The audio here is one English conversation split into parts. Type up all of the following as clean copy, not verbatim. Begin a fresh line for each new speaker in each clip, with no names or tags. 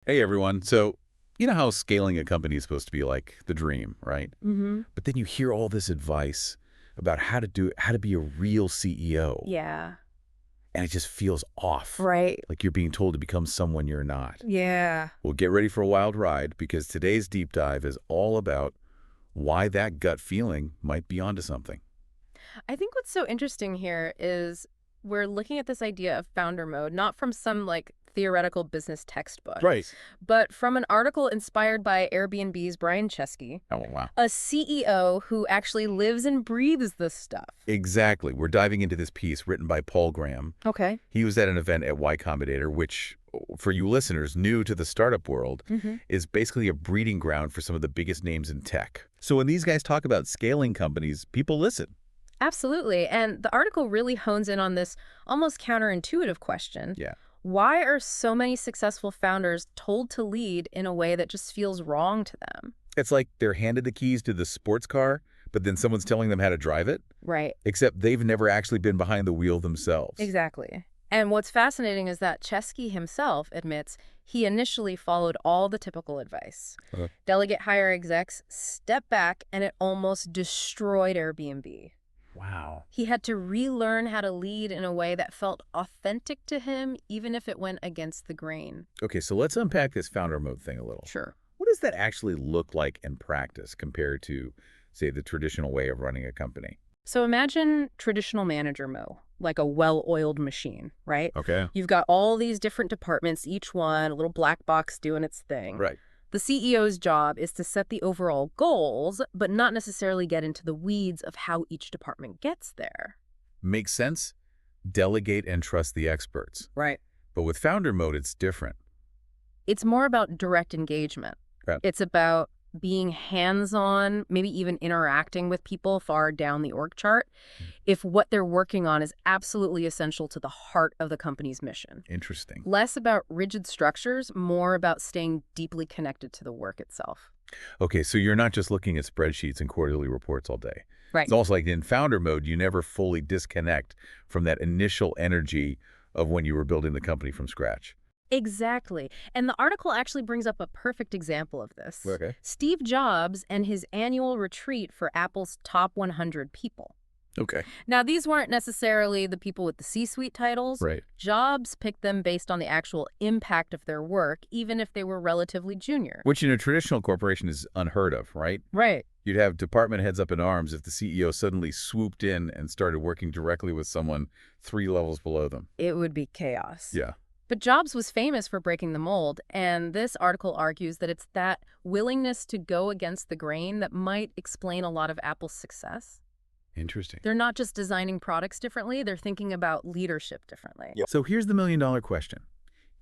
Hey everyone. So, you know how scaling a company is supposed to be like the dream, right?
Mm-hmm.
But then you hear all this advice about how to be a real CEO,
Yeah.
and it just feels off.
Right.
Like you're being told to become someone you're not.
Yeah.
Well, get ready for a wild ride because today's deep dive is all about why that gut feeling might be onto something.
I think what's so interesting here is we're looking at this idea of founder mode, not from some theoretical business textbook,
Right.
but from an article inspired by Airbnb's Brian Chesky,
Oh, wow.
a CEO who actually lives and breathes this stuff.
Exactly. We're diving into this piece written by Paul Graham.
Okay.
He was at an event at Y Combinator, which, for you listeners new to the startup world,
Mm-hmm.
is basically a breeding ground for some of the biggest names in tech. So when these guys talk about scaling companies, people listen.
Absolutely. And the article really hones in on this almost counterintuitive question.
Yeah.
Why are so many successful founders told to lead in a way that just feels wrong to them?
It's like they're handed the keys to the sports car, but then someone's telling them how to drive it,
Right.
except they've never actually been behind the wheel themselves.
Exactly. And what's fascinating is that Chesky himself admits he initially followed all the typical advice.
Uh,
Delegate hire execs, step back, and it almost destroyed Airbnb.
wow.
He had to relearn how to lead in a way that felt authentic to him, even if it went against the grain.
Okay, so let's unpack this founder mode thing a little.
Sure.
What does that actually look like in practice compared to, say, the traditional way of running a company?
So imagine traditional manager mode, like a well-oiled machine, right?
Okay.
You've got all these different departments, each one a little black box doing its thing.
Right.
The CEO's job is to set the overall goals, but not necessarily get into the weeds of how each department gets there.
Makes sense? Delegate and trust the experts.
Right.
But with founder mode, it's different.
It's more about direct engagement.
Right.
It's about being hands-on, maybe even interacting with people far down the org chart, if what they're working on is absolutely essential to the heart of the company's mission.
Interesting.
Less about rigid structures, more about staying deeply connected to the work itself.
Okay, so you're not just looking at spreadsheets and quarterly reports all day.
Right.
It's also like in founder mode, you never fully disconnect from that initial energy of when you were building the company from scratch.
Exactly. And the article actually brings up a perfect example of this.
Okay.
Steve Jobs and his annual retreat for Apple's top 100 people.
Okay.
Now, these weren't necessarily the people with the C-suite titles.
Right.
Jobs picked them based on the actual impact of their work, even if they were relatively junior.
Which in a traditional corporation is unheard of, right?
Right.
You'd have department heads up in arms if the CEO suddenly swooped in and started working directly with someone 3 levels below them.
It would be chaos.
Yeah.
But Jobs was famous for breaking the mold, and this article argues that it's that willingness to go against the grain that might explain a lot of Apple's success.
Interesting.
They're not just designing products differently, they're thinking about leadership differently.
Yep. So here's the million-dollar question.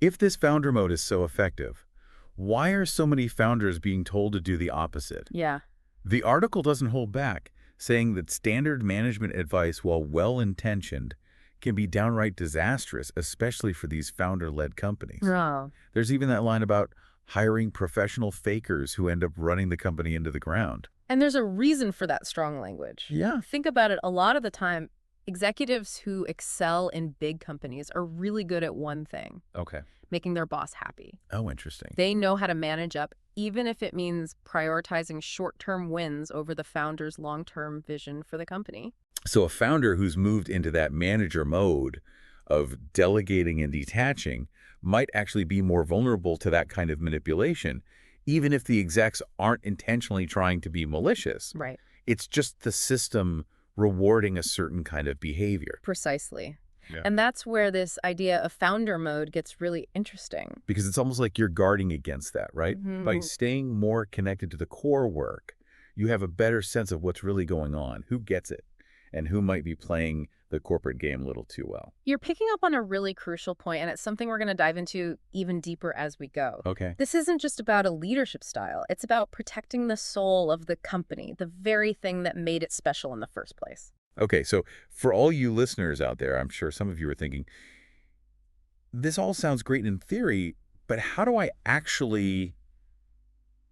If this founder mode is so effective, why are so many founders being told to do the opposite?
Yeah.
The article doesn't hold back, saying that standard management advice, while well-intentioned, can be downright disastrous, especially for these founder-led companies.
Oh.
There's even that line about hiring professional fakers who end up running the company into the ground.
And there's a reason for that strong language.
Yeah.
Think about it, a lot of the time, executives who excel in big companies are really good at one thing,
Okay.
making their boss happy.
Oh, interesting.
They know how to manage up, even if it means prioritizing short-term wins over the founder's long-term vision for the company.
So a founder who's moved into that manager mode of delegating and detaching might actually be more vulnerable to that kind of manipulation, even if the execs aren't intentionally trying to be malicious.
Right.
It's just the system rewarding a certain kind of behavior.
Precisely.
Yeah.
And that's where this idea of founder mode gets really interesting.
Because it's almost like you're guarding against that, right? By
Mhm.
staying more connected to the core work, you have a better sense of what's really going on, who gets it, and who might be playing the corporate game a little too well.
You're picking up on a really crucial point, and it's something we're going to dive into even deeper as we go.
Okay.
This isn't just about a leadership style. It's about protecting the soul of the company, the very thing that made it special in the first place.
Okay, so for all you listeners out there, I'm sure some of you are thinking, this all sounds great in theory, but how do I actually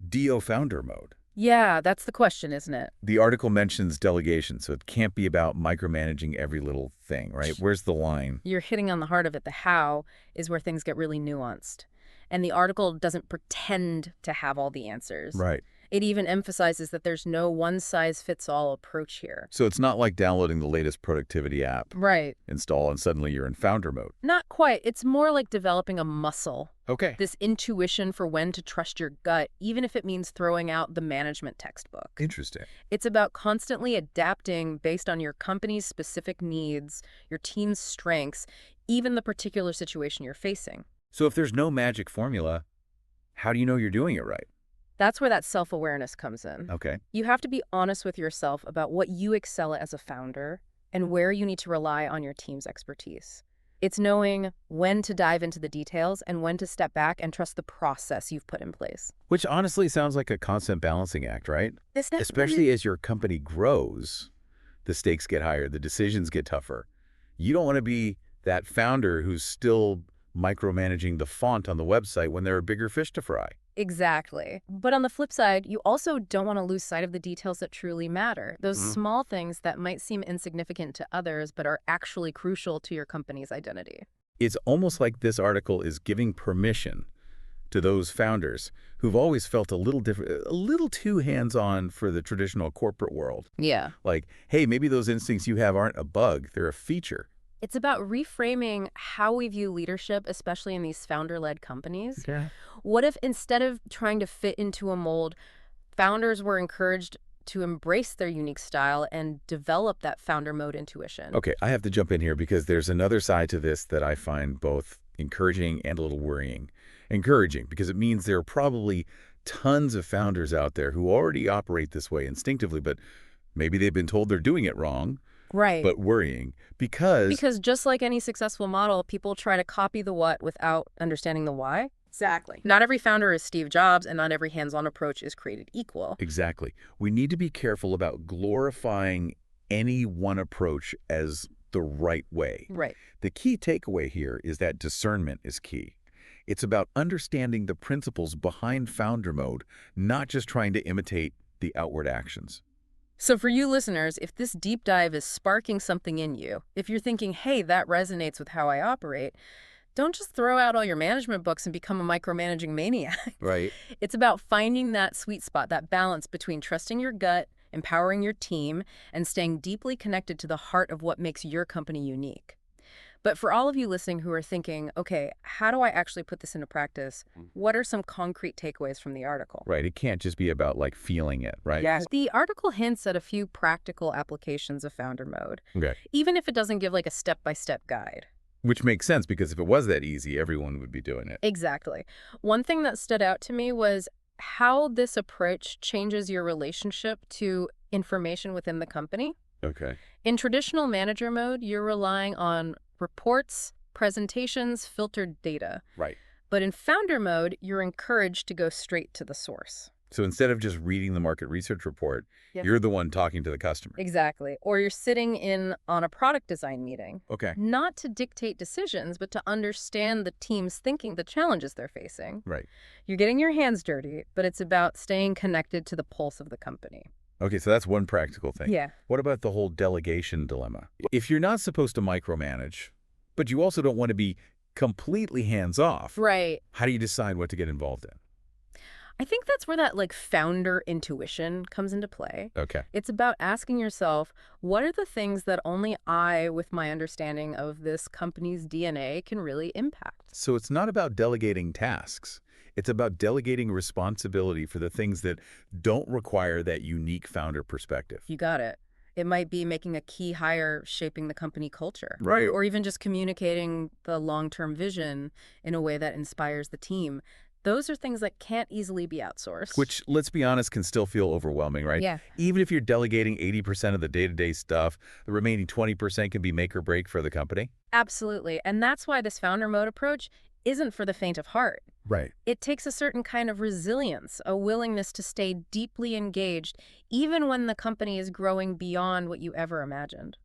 DO founder mode?
Yeah, that's the question, isn't it?
The article mentions delegation, so it can't be about micromanaging every little thing, right? Where's the line?
You're hitting on the heart of it. The how is where things get really nuanced. And the article doesn't pretend to have all the answers.
Right.
It even emphasizes that there's no one-size-fits-all approach here.
So it's not like downloading the latest productivity app,
Right.
install, and suddenly you're in founder mode.
Not quite. It's more like developing a muscle.
Okay.
This intuition for when to trust your gut, even if it means throwing out the management textbook.
Interesting.
It's about constantly adapting based on your company's specific needs, your team's strengths, even the particular situation you're facing.
So if there's no magic formula, how do you know you're doing it right?
That's where that self-awareness comes in.
Okay.
You have to be honest with yourself about what you excel at as a founder and where you need to rely on your team's expertise. It's knowing when to dive into the details and when to step back and trust the process you've put in place.
Which honestly sounds like a constant balancing act, right? Especially as your company grows, the stakes get higher, the decisions get tougher. You don't want to be that founder who's still micromanaging the font on the website when there are bigger fish to fry.
Exactly. But on the flip side, you also don't want to lose sight of the details that truly matter. Those small things that might seem insignificant to others, but are actually crucial to your company's identity.
It's almost like this article is giving permission to those founders who've always felt a little different, a little too hands-on for the traditional corporate world.
Yeah.
Like, hey, maybe those instincts you have aren't a bug, they're a feature.
It's about reframing how we view leadership, especially in these founder-led companies.
Yeah.
What if instead of trying to fit into a mold, founders were encouraged to embrace their unique style and develop that founder mode intuition?
Okay, I have to jump in here because there's another side to this that I find both encouraging and a little worrying. Encouraging because it means there are probably tons of founders out there who already operate this way instinctively, but maybe they've been told they're doing it wrong.
Right.
But worrying because
just like any successful model, people try to copy the what without understanding the why. Exactly. Not every founder is Steve Jobs, and not every hands-on approach is created equal.
Exactly. We need to be careful about glorifying any one approach as the right way.
Right.
The key takeaway here is that discernment is key. It's about understanding the principles behind founder mode, not just trying to imitate the outward actions.
So for you listeners, if this deep dive is sparking something in you, if you're thinking, hey, that resonates with how I operate, don't just throw out all your management books and become a micromanaging maniac.
Right.
It's about finding that sweet spot, that balance between trusting your gut, empowering your team, and staying deeply connected to the heart of what makes your company unique. But for all of you listening who are thinking, okay, how do I actually put this into practice? What are some concrete takeaways from the article?
Right. It can't just be about like feeling it, right?
Yes. The article hints at a few practical applications of founder mode,
Okay.
even if it doesn't give like a step-by-step guide.
Which makes sense because if it was that easy, everyone would be doing it.
Exactly. One thing that stood out to me was how this approach changes your relationship to information within the company.
Okay.
In traditional manager mode, you're relying on reports, presentations, filtered data.
Right.
But in founder mode, you're encouraged to go straight to the source.
So instead of just reading the market research report,
Yeah.
you're the one talking to the customer.
Exactly. Or you're sitting in on a product design meeting.
Okay.
Not to dictate decisions, but to understand the team's thinking, the challenges they're facing.
Right.
You're getting your hands dirty, but it's about staying connected to the pulse of the company.
Okay, so that's one practical thing.
Yeah.
What about the whole delegation dilemma? If you're not supposed to micromanage, but you also don't want to be completely hands-off,
Right.
how do you decide what to get involved in?
I think that's where that like founder intuition comes into play.
Okay.
It's about asking yourself, what are the things that only I, with my understanding of this company's DNA, can really impact?
So it's not about delegating tasks. It's about delegating responsibility for the things that don't require that unique founder perspective.
You got it. It might be making a key hire shaping the company culture.
Right.
Or even just communicating the long-term vision in a way that inspires the team. Those are things that can't easily be outsourced.
Which, let's be honest, can still feel overwhelming, right?
Yeah.
Even if you're delegating 80% of the day-to-day stuff, the remaining 20% can be make or break for the company.
Absolutely. And that's why this founder mode approach isn't for the faint of heart.
Right.
It takes a certain kind of resilience, a willingness to stay deeply engaged, even when the company is growing beyond what you ever imagined.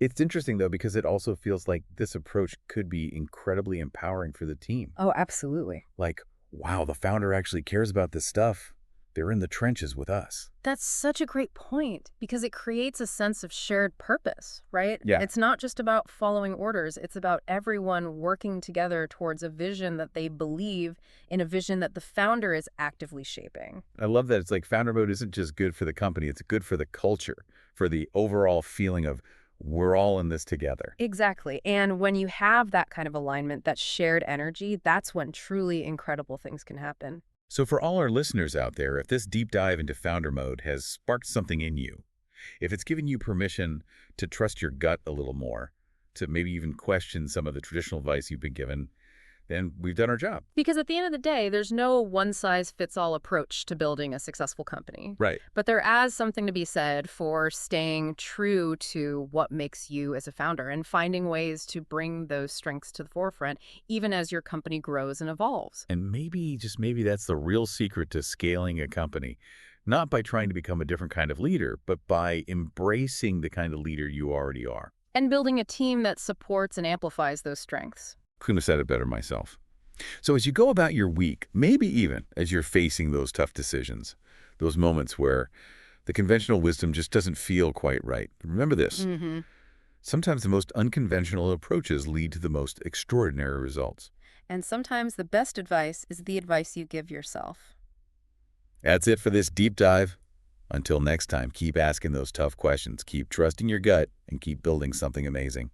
It's interesting, though, because it also feels like this approach could be incredibly empowering for the team.
Oh, absolutely.
Like, wow, the founder actually cares about this stuff. They're in the trenches with us.
That's such a great point because it creates a sense of shared purpose, right?
Yeah,
It's not just about following orders, it's about everyone working together towards a vision that they believe in, a vision that the founder is actively shaping.
I love that. It's like founder mode isn't just good for the company, it's good for the culture, for the overall feeling of we're all in this together.
Exactly. And when you have that kind of alignment, that shared energy, that's when truly incredible things can happen.
So for all our listeners out there, if this deep dive into founder mode has sparked something in you, if it's given you permission to trust your gut a little more, to maybe even question some of the traditional advice you've been given, then we've done our job.
Because at the end of the day, there's no one-size-fits-all approach to building a successful company.
Right.
But there is something to be said for staying true to what makes you as a founder and finding ways to bring those strengths to the forefront, even as your company grows and evolves.
And maybe, just maybe that's the real secret to scaling a company. Not by trying to become a different kind of leader, but by embracing the kind of leader you already are.
And building a team that supports and amplifies those strengths.
Couldn't have said it better myself. So as you go about your week, maybe even as you're facing those tough decisions, those moments where the conventional wisdom just doesn't feel quite right, remember this.
Mm-hmm.
Sometimes the most unconventional approaches lead to the most extraordinary results.
And sometimes the best advice is the advice you give yourself.
That's it for this deep dive. Until next time, keep asking those tough questions, keep trusting your gut, and keep building something amazing.